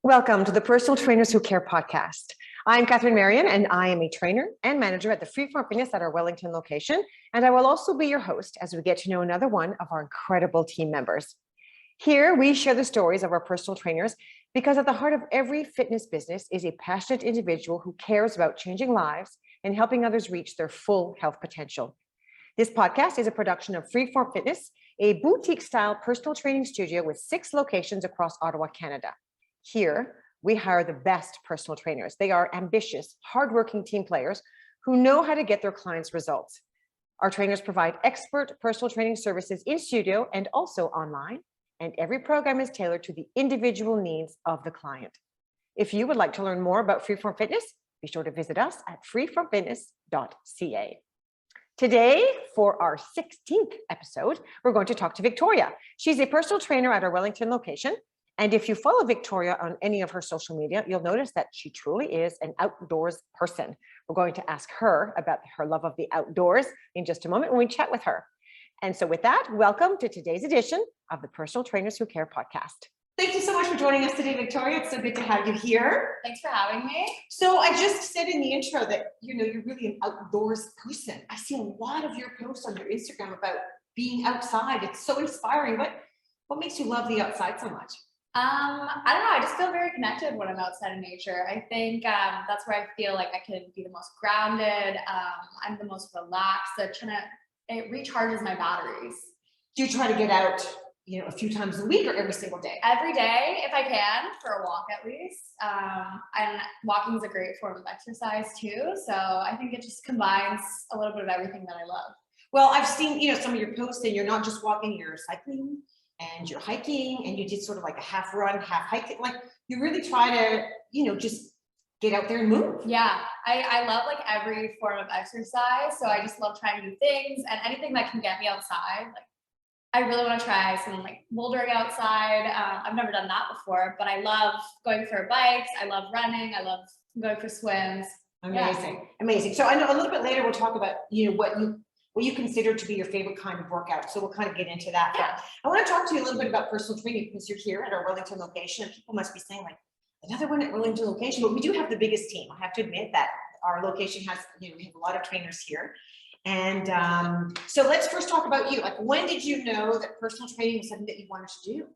Welcome to the Personal Trainers Who Care podcast. I'm Catherine Marion, and I am a trainer and manager at the Freeform Fitness at our Wellington location. And I will also be your host as we get to know another one of our incredible team members. Here, we share the stories of our personal trainers because at the heart of every fitness business is a passionate individual who cares about changing lives and helping others reach their full health potential. This podcast is a production of Freeform Fitness, a boutique-style personal training studio with 6 locations across Ottawa, Canada. Here, we hire the best personal trainers. They are ambitious, hardworking team players who know how to get their clients results. Our trainers provide expert personal training services in studio and also online, and every program is tailored to the individual needs of the client. If you would like to learn more about Freeform Fitness, be sure to visit us at freeformfitness.ca. Today, for our 16th episode, we're going to talk to Victoria. She's a personal trainer at our Wellington location. And if you follow Victoria on any of her social media, you'll notice that she truly is an outdoors person. We're going to ask her about her love of the outdoors in just a moment when we chat with her. And so with that, welcome to today's edition of the Personal Trainers Who Care podcast. Thank you so much for joining us today, Victoria. It's so good to have you here. Thanks for having me. So I just said in the intro that, you're really an outdoors person. I see a lot of your posts on your Instagram about being outside. It's so inspiring. What makes you love the outside so much? I don't know. I just feel very connected when I'm outside in nature. I think that's where I feel like I can be the most grounded. I'm the most relaxed. It recharges my batteries. Do you try to get out, a few times a week or every single day? Every day, if I can, for a walk at least. And walking is a great form of exercise too. So I think it just combines a little bit of everything that I love. Well, I've seen, some of your posts, and you're not just walking, you're cycling. And you're hiking, and you did sort of like a half run, half hiking. Like you really try to, just get out there and move. Yeah, I love like every form of exercise. So I just love trying new things and anything that can get me outside. Like I really want to try some like bouldering outside. I've never done that before, but I love going for bikes. I love running. I love going for swims. Amazing, yeah. Amazing. So I know a little bit later we'll talk about what you consider to be your favorite kind of workout. So we'll kind of get into that. Yeah. I want to talk to you a little bit about personal training because you're here at our Wellington location. People must be saying like, another one at Wellington location, but we do have the biggest team. I have to admit that our location has, we have a lot of trainers here. And so let's first talk about you. Like, when did you know that personal training was something that you wanted to do?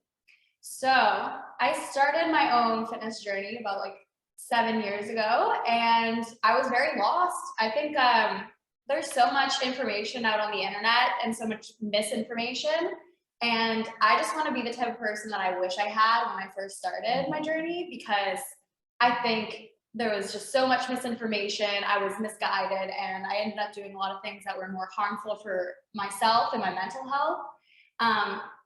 So I started my own fitness journey about like 7 years ago, and I was very lost. I think, there's so much information out on the internet and so much misinformation. And I just want to be the type of person that I wish I had when I first started my journey, because I think there was just so much misinformation. I was misguided, and I ended up doing a lot of things that were more harmful for myself and my mental health.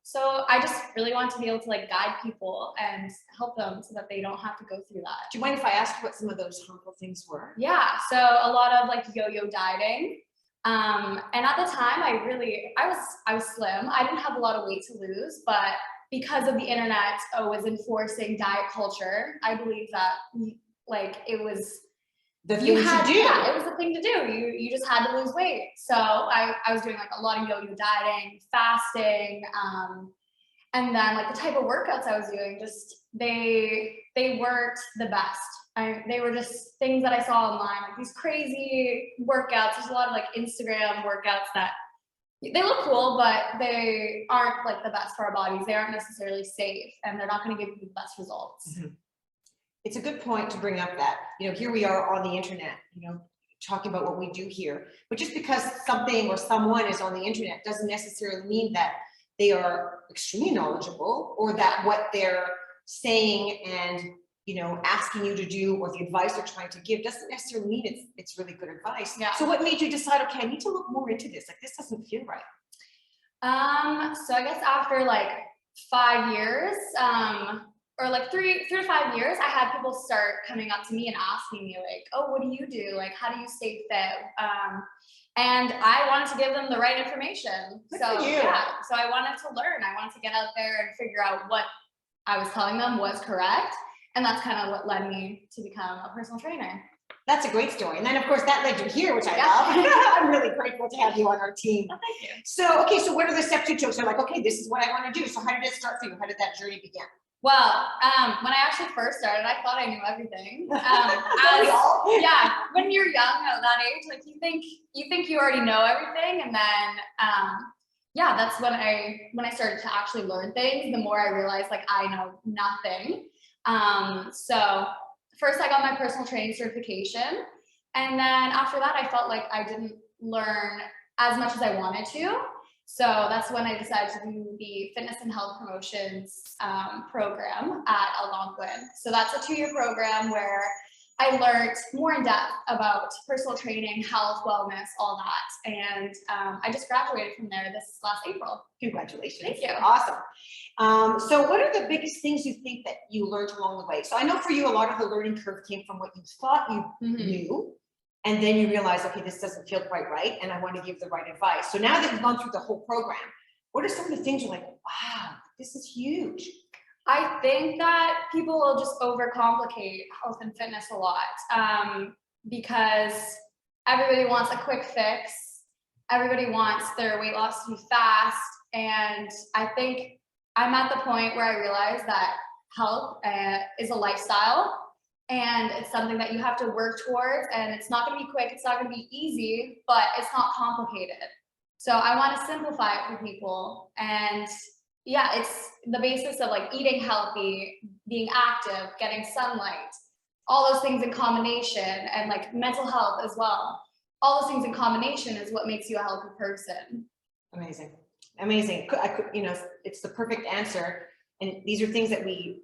So I just really want to be able to like guide people and help them so that they don't have to go through that. Do you mind if I ask what some of those harmful things were? Yeah, so a lot of like yo-yo dieting. And at the time I was slim. I didn't have a lot of weight to lose, but because of the internet was enforcing diet culture, I believe that like it was the thing to do. Yeah, it was the thing to do. You just had to lose weight. So I was doing like a lot of yo-yo dieting, fasting, and then like the type of workouts I was doing, just they weren't the best. They were just things that I saw online, like these crazy workouts. There's a lot of like Instagram workouts that they look cool, but they aren't like the best for our bodies. They aren't necessarily safe, and they're not going to give you the best results. Mm-hmm. It's a good point to bring up that, here we are on the internet, talking about what we do here. But just because something or someone is on the internet doesn't necessarily mean that they are extremely knowledgeable, or that what they're saying and, asking you to do, or the advice they're trying to give doesn't necessarily mean it's really good advice. Yeah. So what made you decide, okay, I need to look more into this? Like, this doesn't feel right. So I guess after like 5 years, or like 3 to 5 years, I had people start coming up to me and asking me like, oh, what do you do? Like, how do you stay fit? And I wanted to give them the right information. Good so for you. Yeah, so I wanted to learn. I wanted to get out there and figure out what I was telling them was correct. And that's kind of what led me to become a personal trainer. That's a great story. And then of course that led you here, which I love. I'm really grateful to have you on our team. Oh, thank you. So, okay, so what are the steps you took? So like, okay, this is what I want to do. So how did it start for you? How did that journey begin? Well, when I actually first started, I thought I knew everything. Yeah, when you're young at that age, like you think you already know everything, and then yeah, that's when I started to actually learn things. The more I realized like I know nothing. So first I got my personal training certification, and then after that I felt like I didn't learn as much as I wanted to. So that's when I decided to do the fitness and health promotions program at Algonquin. So that's a 2-year program where I learned more in depth about personal training, health, wellness, all that. And I just graduated from there this last April. Congratulations. Thank you. Awesome. So what are the biggest things you think that you learned along the way? So I know for you, a lot of the learning curve came from what you thought you knew. And then you realize, okay, this doesn't feel quite right, and I want to give the right advice. So now that you've gone through the whole program, what are some of the things you're like, wow, this is huge? I think that people will just overcomplicate health and fitness a lot because everybody wants a quick fix. Everybody wants their weight loss to be fast. And I think I'm at the point where I realize that health is a lifestyle. And it's something that you have to work towards, and it's not going to be quick. It's not going to be easy, but it's not complicated. So I want to simplify it for people. And yeah, it's the basis of like eating healthy, being active, getting sunlight, all those things in combination, and like mental health as well. All those things in combination is what makes you a healthy person. Amazing. Amazing. It's the perfect answer. And these are things that we,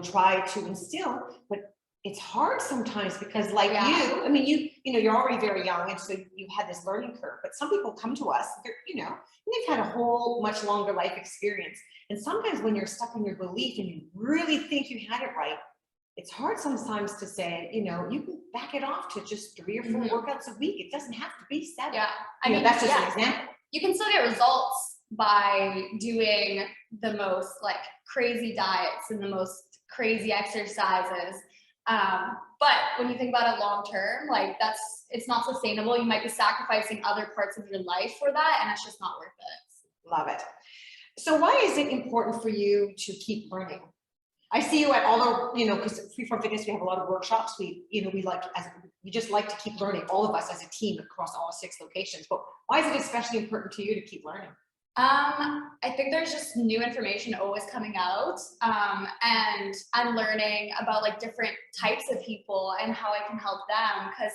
try to instill, but it's hard sometimes because like you, I mean, you're already very young, and so you had this learning curve, but some people come to us, and they've had a whole much longer life experience. And sometimes when you're stuck in your belief and you really think you had it right, it's hard sometimes to say, you can back it off to just 3 or 4 workouts a week. It doesn't have to be 7. Yeah. I mean, that's just an example. You can still get results by doing the most like crazy diets and the most crazy exercises. But when you think about it long term, like it's not sustainable. You might be sacrificing other parts of your life for that, and it's just not worth it. Love it. So why is it important for you to keep learning? I see you at all the, because Freeform Fitness, we have a lot of workshops. We just like to keep learning, all of us as a team across all 6 locations. But why is it especially important to you to keep learning? I think there's just new information always coming out, and I'm learning about like different types of people and how I can help them, because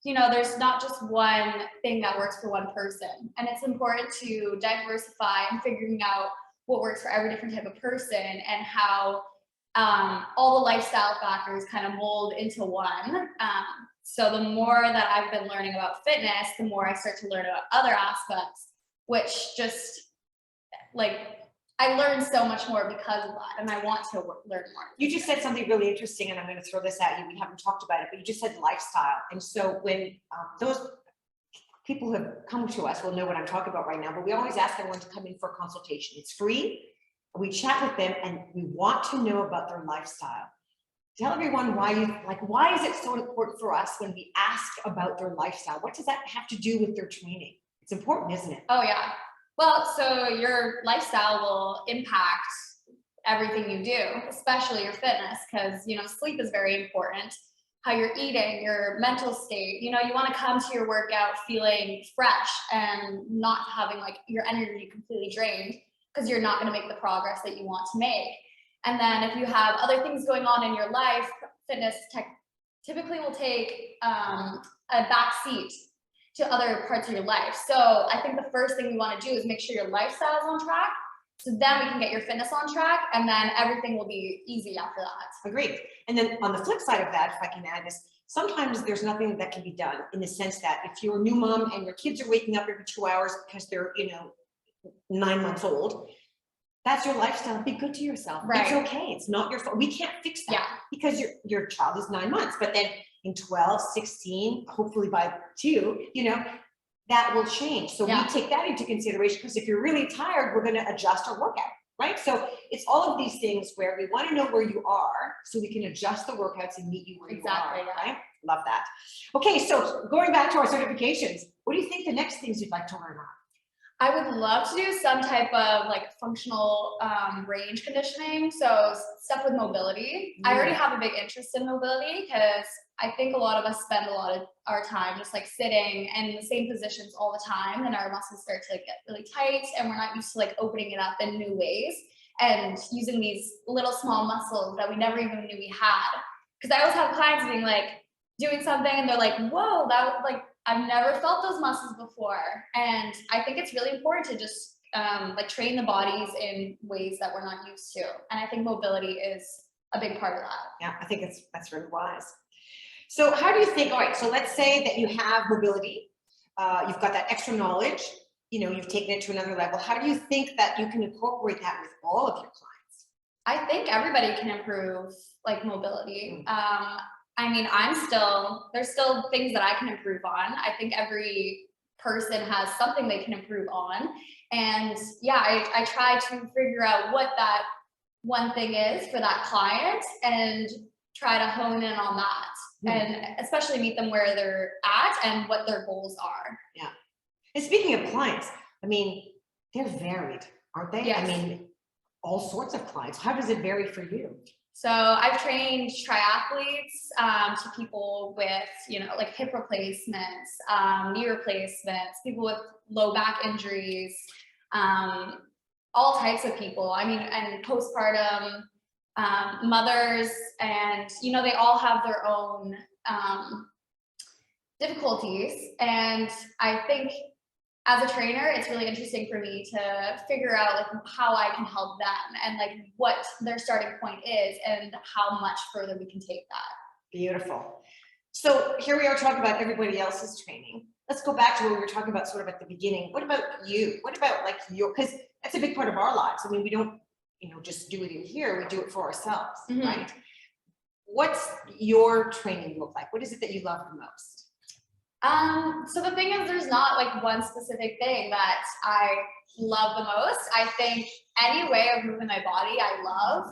there's not just one thing that works for one person, and it's important to diversify and figuring out what works for every different type of person, and how all the lifestyle factors kind of mold into one. So the more that I've been learning about fitness, the more I start to learn about other aspects, which just like I learned so much more because of that, and I want to learn more. You just said something really interesting, and I'm going to throw this at you. We haven't talked about it, but you just said lifestyle. And so when those people who have come to us will know what I'm talking about right now, but we always ask everyone to come in for a consultation. It's free. We chat with them, and we want to know about their lifestyle. Tell everyone why is it so important for us when we ask about their lifestyle? What does that have to do with their training? It's important, isn't it? Oh yeah. Well, so your lifestyle will impact everything you do, especially your fitness, because sleep is very important. How you're eating, your mental state. You want to come to your workout feeling fresh and not having like your energy completely drained, because you're not going to make the progress that you want to make. And then if you have other things going on in your life, fitness typically will take a back seat to other parts of your life. So I think the first thing we want to do is make sure your lifestyle is on track. So then we can get your fitness on track, and then everything will be easy after that. Agreed. And then on the flip side of that, if I can add this, sometimes there's nothing that can be done, in the sense that if you're a new mom and your kids are waking up every 2 hours because they're 9 months old, that's your lifestyle. Be good to yourself. Right. It's okay. It's not your fault. We can't fix that because your child is 9 months, but then in 12, 16, hopefully by 2, that will change. So we take that into consideration, because if you're really tired, we're going to adjust our workout, right? So it's all of these things where we want to know where you are so we can adjust the workouts and meet you where you are, right? Love that. Okay, so going back to our certifications, what do you think the next things you'd like to learn are? I would love to do some type of like functional range conditioning. So stuff with mobility. I already have a big interest in mobility because I think a lot of us spend a lot of our time just like sitting in the same positions all the time, and our muscles start to like, get really tight, and we're not used to like opening it up in new ways and using these little small muscles that we never even knew we had. Because I always have clients being like doing something and they're like, whoa, that was like, I've never felt those muscles before. And I think it's really important to just like train the bodies in ways that we're not used to. And I think mobility is a big part of that. Yeah, I think that's really wise. So how do you think, all right, so let's say that you have mobility, you've got that extra knowledge, you've taken it to another level. How do you think that you can incorporate that with all of your clients? I think everybody can improve like mobility. I mean, there's still things that I can improve on. I think every person has something they can improve on. And yeah, I try to figure out what that one thing is for that client and try to hone in on that. And especially meet them where they're at and what their goals are. Yeah. And speaking of clients, I mean, they're varied, aren't they? Yes. I mean, all sorts of clients. How does it vary for you? So I've trained triathletes to people with, like hip replacements, knee replacements, people with low back injuries, all types of people. I mean, and postpartum mothers, and, they all have their own difficulties. And I think as a trainer, it's really interesting for me to figure out like how I can help them and like what their starting point is and how much further we can take that. Beautiful. So here we are talking about everybody else's training. Let's go back to what we were talking about sort of at the beginning. What about you? What about like because that's a big part of our lives. I mean, we don't, just do it in here. We do it for ourselves, right? What's your training look like? What is it that you love the most? So the thing is, there's not like one specific thing that I love the most. I think any way of moving my body, I love,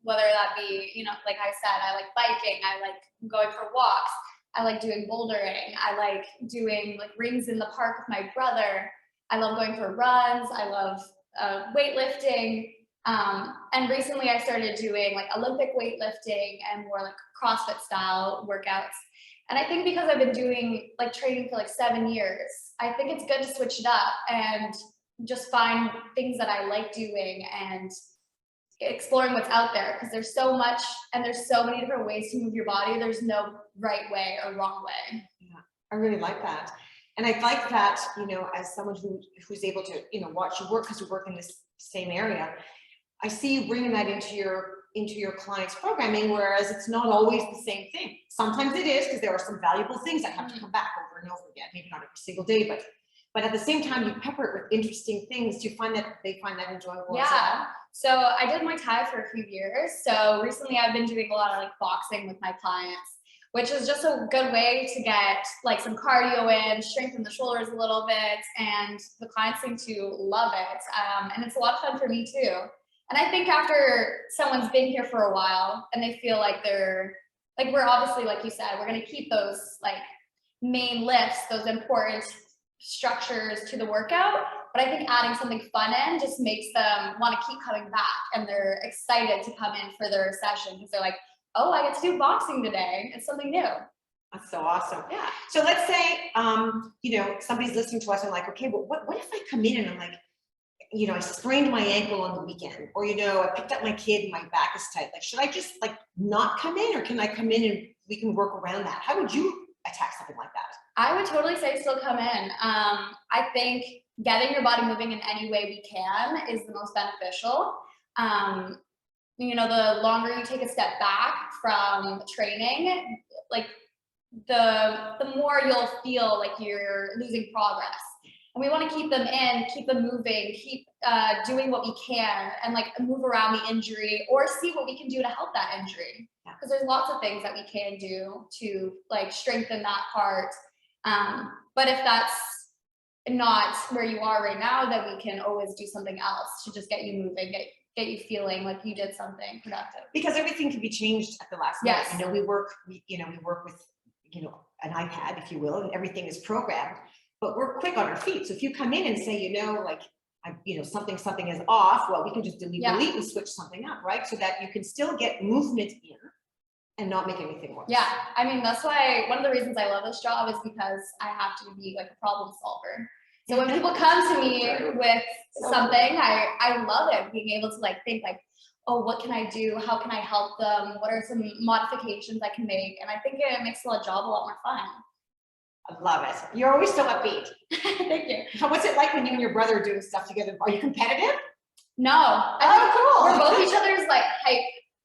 whether that be, like I said, I like biking, I like going for walks, I like doing bouldering, I like doing like rings in the park with my brother, I love going for runs, I love weightlifting. And recently I started doing like Olympic weightlifting and more like CrossFit style workouts. And I think because I've been doing like training for like 7 years, I think it's good to switch it up and just find things that I like doing and exploring what's out there, because there's so much and there's so many different ways to move your body. There's no right way or wrong way. Yeah, I really like that. And I like that, as someone who's able to, watch you work because you work in this same area, I see you bringing that into your clients' programming, whereas it's not always the same thing. Sometimes it is, because there are some valuable things that have to come back over and over again, maybe not every single day, but at the same time, you pepper it with interesting things. Do you find that they find that enjoyable? Yeah. As well? So I did Muay Thai for a few years. So recently I've been doing a lot of like boxing with my clients, which is just a good way to get like some cardio in, strengthen the shoulders a little bit, and the clients seem to love it. And it's a lot of fun for me too. And I think after someone's been here for a while and they feel like we're obviously, like you said, we're going to keep those like main lifts, those important structures to the workout. But I think adding something fun in just makes them want to keep coming back, and they're excited to come in for their session because they're like, oh, I get to do boxing today. It's something new. That's so awesome. Yeah. So let's say, somebody's listening to us and like, okay, well, what if I come in and I'm like, I sprained my ankle on the weekend, or, I picked up my kid and my back is tight. Like, should I just like not come in, or can I come in and we can work around that? How would you attack something like that? I would totally say still come in. I think getting your body moving in any way we can is the most beneficial. The longer you take a step back from training, like the more you'll feel like you're losing progress. And we want to keep them in, keep them moving, keep doing what we can, and like move around the injury or see what we can do to help that injury. Because there's lots of things that we can do to like strengthen that part. But if that's not where you are right now, then we can always do something else to just get you moving, get you feeling like you did something productive. Because everything can be changed at the last minute. Yes. We work with, an iPad, if you will, and everything is programmed. but we're quick on our feet. So if you come in and say, like, something is off, well, we can just delete and switch something up, right? So that you can still get movement in and not make anything worse. Yeah, I mean, that's why one of the reasons I love this job is because I have to be like a problem solver. So when people come to me with something, I love it, being able to like think like, oh, what can I do? How can I help them? What are some modifications I can make? And I think it makes the job a lot more fun. I love it. You're always so upbeat. Thank you. What's it like when you and your brother are doing stuff together? Are you competitive? No. Cool. We're both each other's like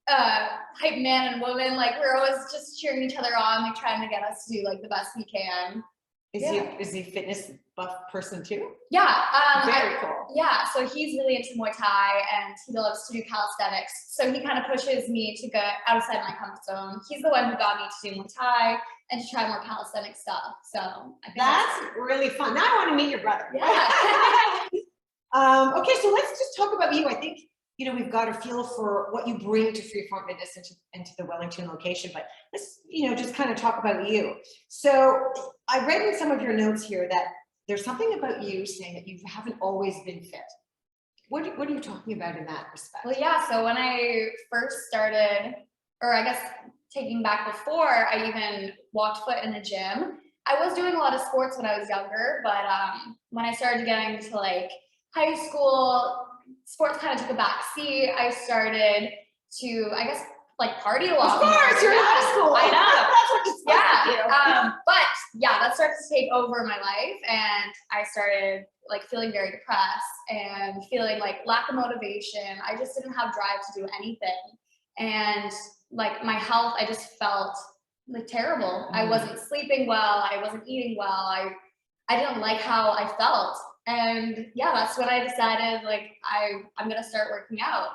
hype man and woman. Like we're always just cheering each other on, like trying to get us to do like the best we can. Is he a fitness buff person too? Yeah. Very cool. Yeah. So he's really into Muay Thai and he loves to do calisthenics. So he kind of pushes me to go outside my comfort zone. He's the one who got me to do Muay Thai and to try more calisthenic stuff. So I think that's really fun. Now I want to meet your brother. Yeah. Okay, so let's just talk about you. I think we've got a feel for what you bring to Freeform Fitness into the Wellington location, but let's just kind of talk about you. So I read in some of your notes here that there's something about you saying that you haven't always been fit. What are you talking about in that respect? Well, yeah. So when I first started, or I guess taking back before I even walked foot in the gym, I was doing a lot of sports when I was younger, but when I started getting to like high school, sports kind of took a back seat. I started to, I guess, like party a lot. Of course, you're in high school. I know. That's what you're supposed to do. But yeah, that started to take over my life, and I started like feeling very depressed and feeling like lack of motivation. I just didn't have drive to do anything, and like my health, I just felt like terrible. I wasn't sleeping well. I wasn't eating well. I didn't like how I felt. And yeah, that's when I decided like I'm gonna start working out.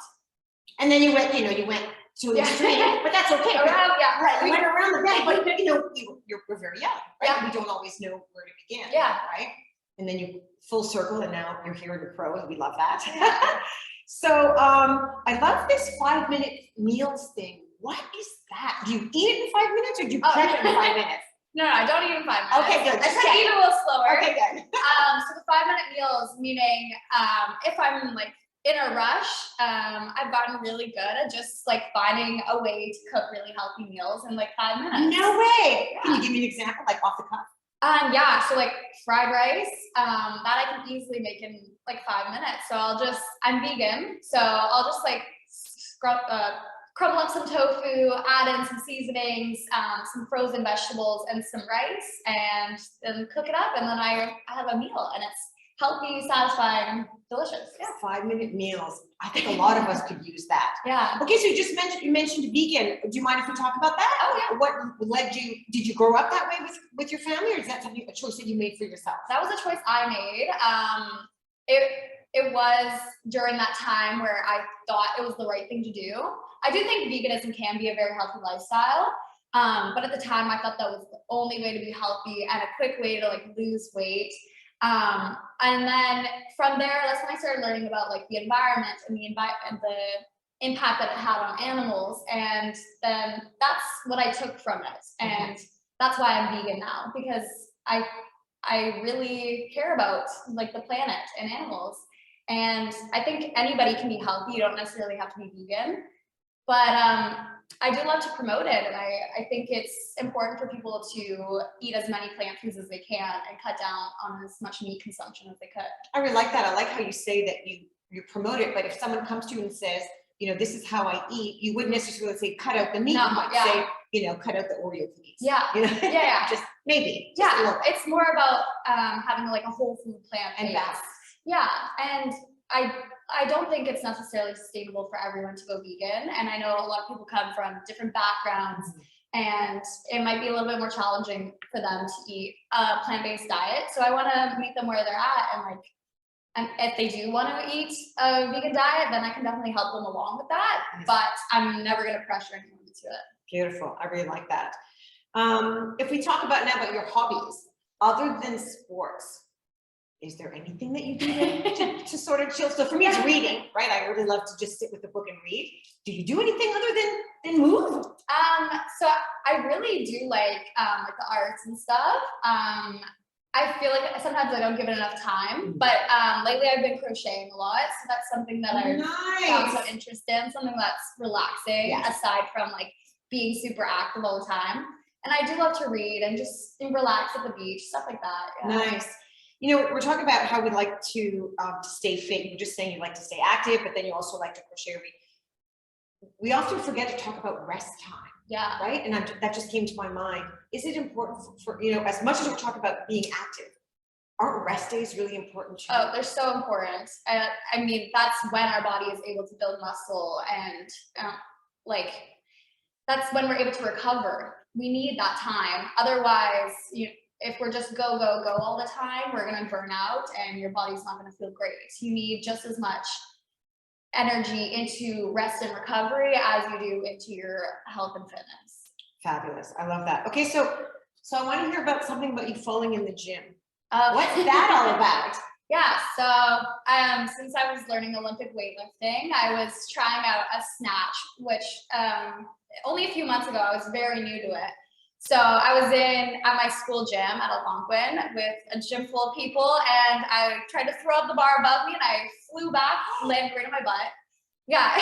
And then you went to an extreme, but that's okay. Right, you went around the bend, but we're very young, right? Yeah. We don't always know where to begin. Yeah. Right. And then you full circle, and now you're here in the pro, and we love that. Yeah. So I love this 5-minute meals thing. What is that? Do you eat it in 5 minutes, or do you prep it in 5 minutes? No, I don't eat in 5 minutes. Okay, good. I try to eat a little slower. Okay, good. So the 5-minute meals, meaning if I'm like in a rush, I've gotten really good at just like finding a way to cook really healthy meals in like 5 minutes. No way. Yeah. Can you give me an example, like off the cuff? Yeah, so like fried rice, that I can easily make in like 5 minutes. So I'm vegan, so I'll just like crumble up some tofu, add in some seasonings, some frozen vegetables, and some rice, and then cook it up, and then I have a meal, and it's healthy, satisfying, delicious. Yeah. 5-minute meals. I think a lot of us could use that. Yeah. Okay, so you mentioned vegan. Do you mind if we talk about that? Oh yeah. What led you? Did you grow up that way with your family, or is that a choice that you made for yourself? That was a choice I made. It was during that time where I thought it was the right thing to do. I do think veganism can be a very healthy lifestyle, but at the time I thought that was the only way to be healthy and a quick way to like lose weight. And then from there, that's when I started learning about like the environment and the impact that it had on animals. And then that's what I took from it. And that's why I'm vegan now, because I really care about like the planet and animals. And I think anybody can be healthy. You don't necessarily have to be vegan, but I do love to promote it, and I think it's important for people to eat as many plant foods as they can and cut down on as much meat consumption as they could. I really like that. I like how you say that you promote it, but if someone comes to you and says, this is how I eat, you wouldn't necessarily say cut out the meat. No, you might say, cut out the Oreo cookies. Yeah. Yeah. Just maybe. Yeah. It's more about having like a whole food plant and balance. Yeah, and I don't think it's necessarily sustainable for everyone to go vegan. And I know a lot of people come from different backgrounds, and it might be a little bit more challenging for them to eat a plant-based diet. So I want to meet them where they're at, and if they do want to eat a vegan diet, then I can definitely help them along with that. Yes. But I'm never going to pressure anyone into it. Beautiful. I really like that. If we talk about your hobbies, other than sports, is there anything that you do to sort of chill? So for me, it's reading, right? I really love to just sit with the book and read. Do you do anything other than move? So I really do like the arts and stuff. I feel like sometimes I don't give it enough time, but lately I've been crocheting a lot. So that's something that I've found some interest in, something that's relaxing aside from like being super active all the time. And I do love to read and just relax at the beach, stuff like that. Yeah. Nice. You know, we're talking about how we like to stay fit. You're just saying you like to stay active, but then you also like to crochet or read. We often forget to talk about rest time. Yeah. Right. And that just came to my mind. Is it important for, you know, as much as we talk about being active, aren't rest days really important too? Oh, they're so important. I mean, that's when our body is able to build muscle and like, that's when we're able to recover. We need that time. Otherwise, if we're just go all the time, we're going to burn out and your body's not going to feel great. You need just as much energy into rest and recovery as you do into your health and fitness. Fabulous. I love that. Okay, so I want to hear about something about you falling in the gym. What's that all about? Yeah, so since I was learning Olympic weightlifting, I was trying out a snatch, which only a few months ago, I was very new to it. So I was at my school gym at Algonquin with a gym full of people, and I tried to throw up the bar above me, and I flew back, landed right on my butt. Yeah.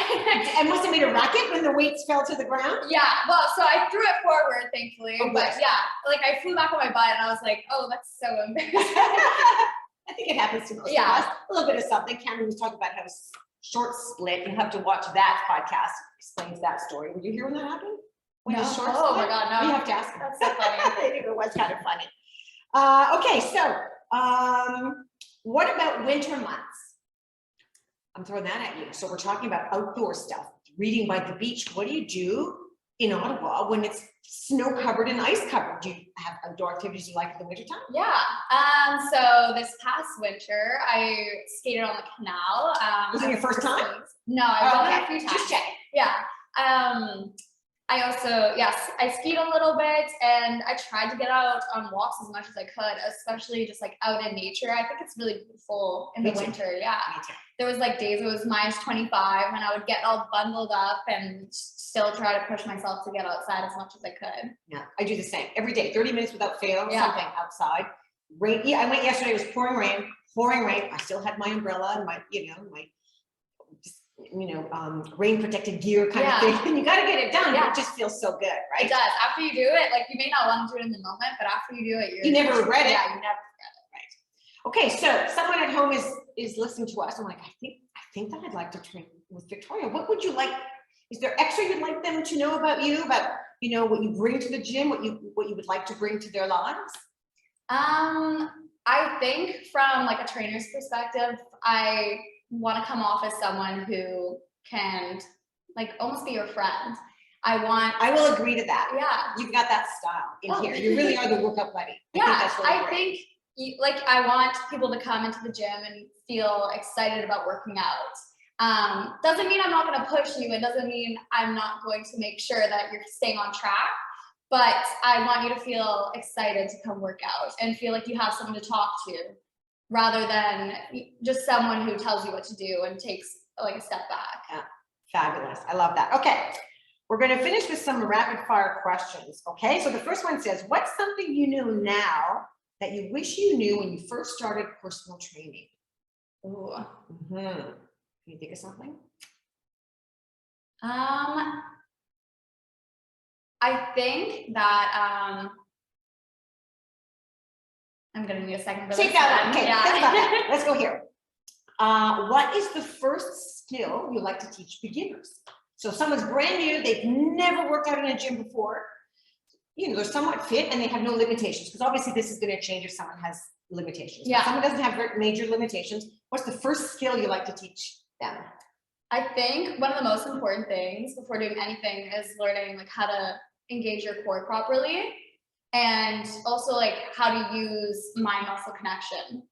And must have made a racket when the weights fell to the ground? Yeah, well, so I threw it forward, thankfully, but yeah, like I flew back on my butt, and I was like, oh, that's so embarrassing. I think it happens to most of us. A little bit of something. Cameron was talking about how short split. You have to watch that podcast. Explains that story. Were you here when that happened? When no. Short oh split? My God, no. You have to ask. That's so funny. I think it was kind of funny. Okay, so what about winter months? I'm throwing that at you. So we're talking about outdoor stuff, reading by the beach. What do you do in Ottawa when it's snow covered and ice covered? Do you have outdoor activities you like in the wintertime? Yeah. So this past winter, I skated on the canal. Was it your first time? No, I've done it a few times. Just check. Yeah. I also, I skied a little bit, and I tried to get out on walks as much as I could, especially just like out in nature. I think it's really beautiful in the winter. Yeah. Me too. There was like days it was -25, and I would get all bundled up and still try to push myself to get outside as much as I could. Yeah, I do the same every day, 30 minutes without fail, something outside. Rain. Yeah, I went yesterday, it was pouring rain. I still had my umbrella and my rain protected gear kind of thing. And you got to get it done. It just feels so good, right? It does. After you do it, like you may not want to do it in the moment, but after you do it, you never regret it. Yeah, you never regret it. Right. Okay, so someone at home is listening to us. I'm like, I think that I'd like to train with Victoria. What would you like? Is there extra you'd like them to know about you, about what you bring to the gym, what you would like to bring to their lives? I think from like a trainer's perspective, I want to come off as someone who can like almost be your friend. I will agree to that. Yeah. You've got that style in here. You really are the workout buddy. I think I want people to come into the gym and feel excited about working out. Doesn't mean I'm not going to push you. It doesn't mean I'm not going to make sure that you're staying on track. But I want you to feel excited to come work out and feel like you have someone to talk to, rather than just someone who tells you what to do and takes like a step back. Yeah, fabulous. I love that. Okay, we're going to finish with some rapid fire questions. Okay, so the first one says, what's something you know now that you wish you knew when you first started personal training? Ooh. Can you think of something? I think that I'm gonna need a second for Take that one. Okay, think about that. Let's go here. What is the first skill you like to teach beginners? So if someone's brand new, they've never worked out in a gym before, they're somewhat fit and they have no limitations, because obviously this is going to change if someone has limitations. Yeah. If someone doesn't have major limitations, what's the first skill you like to teach them? I think one of the most important things before doing anything is learning like how to engage your core properly, and also like how to use mind muscle connection.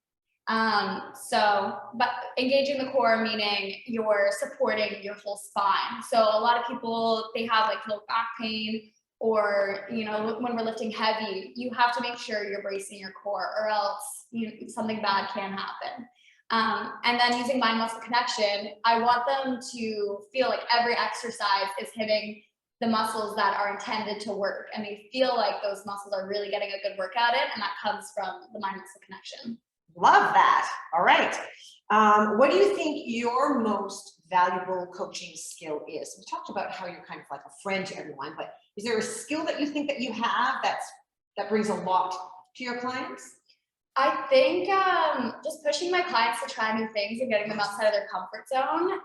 But engaging the core, meaning you're supporting your whole spine. So a lot of people, they have like low back pain, or when we're lifting heavy, you have to make sure you're bracing your core, or else something bad can happen. And then using mind muscle connection, I want them to feel like every exercise is hitting the muscles that are intended to work, and they feel like those muscles are really getting a good workout in, and that comes from the mind-muscle connection. Love that. All right. What do you think your most valuable coaching skill is? We talked about how you're kind of like a friend to everyone, but is there a skill that you think that you have that brings a lot to your clients? I think just pushing my clients to try new things and getting them outside of their comfort zone.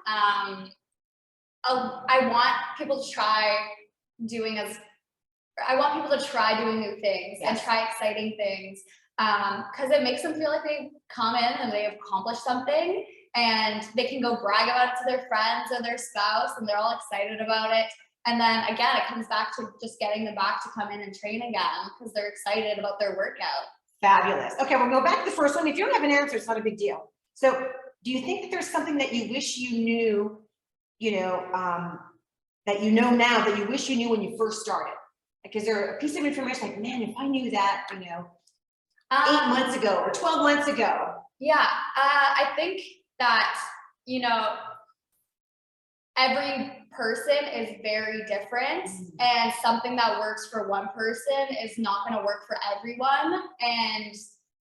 I want people to try doing new things and try exciting things, because it makes them feel like they come in and they've accomplished something, and they can go brag about it to their friends or their spouse, and they're all excited about it. And then again, it comes back to just getting them back to come in and train again because they're excited about their workout. Fabulous. Okay, we'll go back to the first one. If you don't have an answer, it's not a big deal. So do you think that there's something that you wish you knew, that you know now that you wish you knew when you first started? Like, is there a piece of information like, man, if I knew that, 8 months ago or 12 months ago? Yeah, I think that, every person is very different, and something that works for one person is not going to work for everyone. And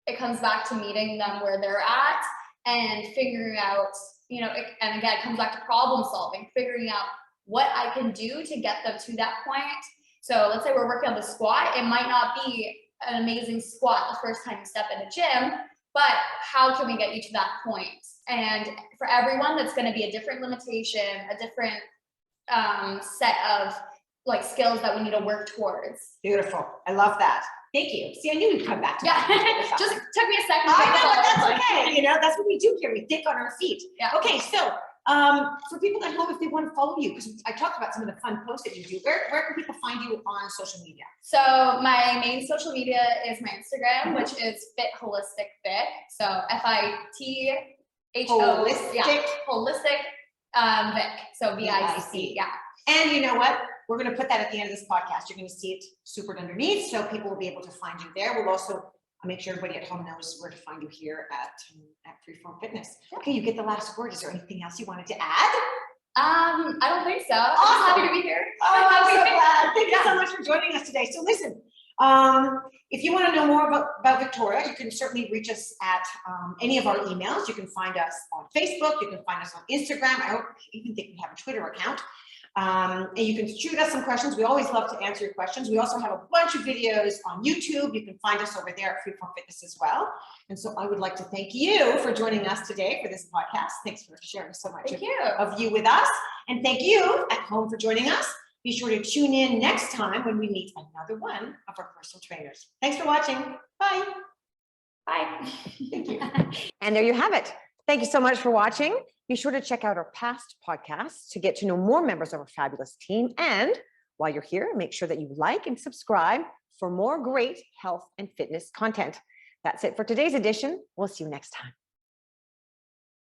it comes back to meeting them where they're at and figuring out, and again, it comes back to problem solving, figuring out what I can do to get them to that point. So let's say we're working on the squat. It might not be an amazing squat the first time you step in a gym, but how can we get you to that point? And for everyone, that's going to be a different limitation, a different set of skills that we need to work towards. Beautiful. I love that. Thank you. See, I knew we'd come back to that. Yeah, just took me a second. I know, but that's okay. That's what we do here. We think on our feet. Yeah. Okay, so for people at home, if they want to follow you, because I talked about some of the fun posts that you do, where can people find you on social media? So my main social media is my Instagram, which is Fit Holistic Vic. So FITHO. Holistic Vic. So VIC. Yeah. And you know what? We're going to put that at the end of this podcast. You're going to see it supered underneath, so people will be able to find you there. We'll also make sure everybody at home knows where to find you here at Freeform Fitness. Okay, you get the last word. Is there anything else you wanted to add? I don't think so. Awesome. I'm happy to be here. Oh, I'm so glad. Thank you so much for joining us today. So listen, if you want to know more about Victoria, you can certainly reach us at any of our emails. You can find us on Facebook. You can find us on Instagram. I even think we have a Twitter account. And you can shoot us some questions. We always love to answer your questions. We also have a bunch of videos on YouTube. You can find us over there at Freeform Fitness as well. And so I would like to thank you for joining us today for this podcast. Thanks for sharing so much of you with us. And thank you at home for joining us. Be sure to tune in next time when we meet another one of our personal trainers. Thanks for watching. Bye. Bye. Thank you. And there you have it. Thank you so much for watching. Be sure to check out our past podcasts to get to know more members of our fabulous team. And while you're here, make sure that you like and subscribe for more great health and fitness content. That's it for today's edition. We'll see you next time.